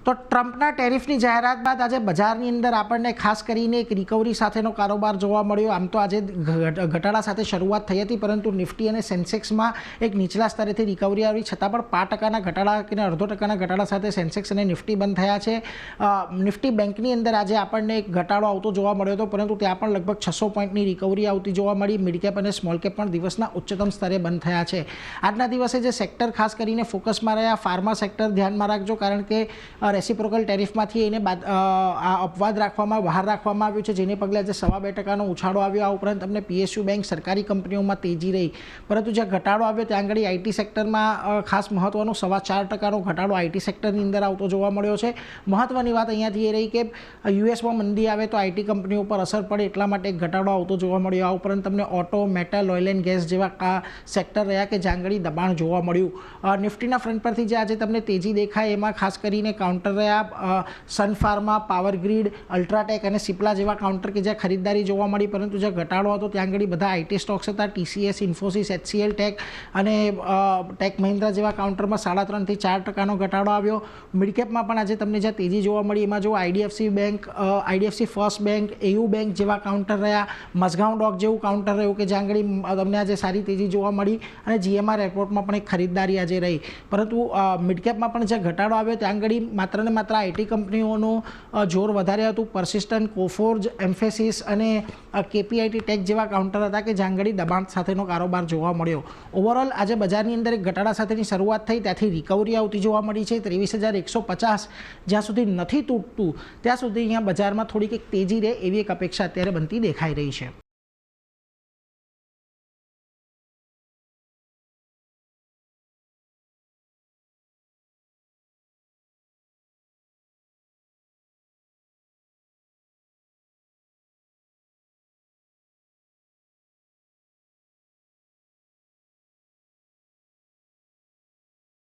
તો ટ્રમ્પના ટેરિફની જાહેરાત બાદ આજે બજારની અંદર આપણને ખાસ કરીને એક રિકવરી સાથેનો કારોબાર જોવા મળ્યો। આમ તો આજે ઘટાડા સાથે શરૂઆત થઈ હતી, પરંતુ નિફ્ટી અને સેન્સેક્સમાં એક નીચલા સ્તરેથી રિકવરી આવી, છતાં પણ 5%ના ઘટાડા કે 0.5% ઘટાડા સાથે સેન્સેક્સ અને નિફ્ટી બંધ થયા છે। નિફ્ટી બેંકની અંદર આજે આપણને એક ઘટાડો આવતો જોવા મળ્યો હતો, પરંતુ ત્યાં પણ લગભગ 600 પોઈન્ટની રિકવરી આવતી જોવા મળી। મિડ કેપ અને સ્મોલ કેપ પણ દિવસના ઉચ્ચતમ સ્તરે બંધ થયા છે। આજના દિવસે જે સેક્ટર ખાસ કરીને ફોકસમાં રહ્યા, ફાર્મા સેક્ટર ધ્યાનમાં રાખજો, કારણ કે રેસિપ્રોકલ ટેરિફમાંથી એને આ અપવાદ બહાર રાખવામાં આવ્યું છે, જેને પગલે આજે 2.5%નો ઉછાળો આવ્યો। આ ઉપરાંત તમને પીએસયુ બેંક, સરકારી કંપનીઓમાં તેજી રહી, પરંતુ જ્યાં ઘટાડો આવ્યો ત્યાં આગળ આઈટી સેક્ટરમાં ખાસ મહત્વનો 4.25%નો ઘટાડો આઈટી સેક્ટરની અંદર આવતો જોવા મળ્યો છે। મહત્વની વાત અહીંયાથી એ રહી કે યુએસમાં મંદી આવે તો આઈટી કંપનીઓ પર અસર પડે, એટલા માટે એક ઘટાડો આવતો જોવા મળ્યો। આ ઉપરાંત તમને auto, metal, oil and gas જેવા સેક્ટર રહ્યા કે જ્યાં આગળ દબાણ જોવા મળ્યું। નિફ્ટીના ફ્રન્ટ પરથી જે આજે તમને તેજી દેખાય એમાં ખાસ કરીને કાઉન્ટર રહ્યા, Sun Pharma, power grid, UltraTech અને સિપ્લા જેવા કાઉન્ટર કે જ્યાં ખરીદદારી જોવા મળી, પરંતુ જ્યાં ઘટાડો હતો ત્યાં આગળ બધા આઈટી સ્ટોક્સ હતા। ટીસીએસ, ઇન્ફોસિસ, એચસીએલ ટેક અને ટેક મહિન્દ્રા જેવા કાઉન્ટરમાં 3.5% થી 4%નો ઘટાડો આવ્યો। મિડકેપમાં પણ આજે તમને જ્યાં તેજી જોવા મળી એમાં જો IDFC bank, IDFC first bank, AU bank જેવા કાઉન્ટર રહ્યા, મઝગાંવ ડોક જેવું કાઉન્ટર રહ્યું કે જ્યાં આગળ તમને આજે સારી તેજી જોવા મળી, અને જીએમઆર એરપોર્ટમાં પણ એક ખરીદદારી આજે રહી। પરંતુ મિડકેપમાં પણ જ્યાં ઘટાડો આવ્યો ત્યાં આગળ માત્ર ને માત્ર આઈટી કંપનીઓનું જોર વધારે હતું। પરસિસ્ટન્ટ, કોફોર્જ, એમ્ફેસિસ અને કેપીઆઈટી ટેક જેવા કાઉન્ટર હતા કે જ્યાં આગળ દબાણ સાથેનો કારોબાર જોવા મળ્યો। ઓવરઓલ આજે બજારની અંદર એક ઘટાડા સાથેની શરૂઆત થઈ, ત્યાંથી રિકવરી આવતી જોવા મળી છે। 23,150 જ્યાં સુધી નથી તૂટતું ત્યાં સુધી અહીંયા બજારમાં થોડીક એક તેજી રહે એવી એક અપેક્ષા અત્યારે બનતી દેખાઈ રહી છે।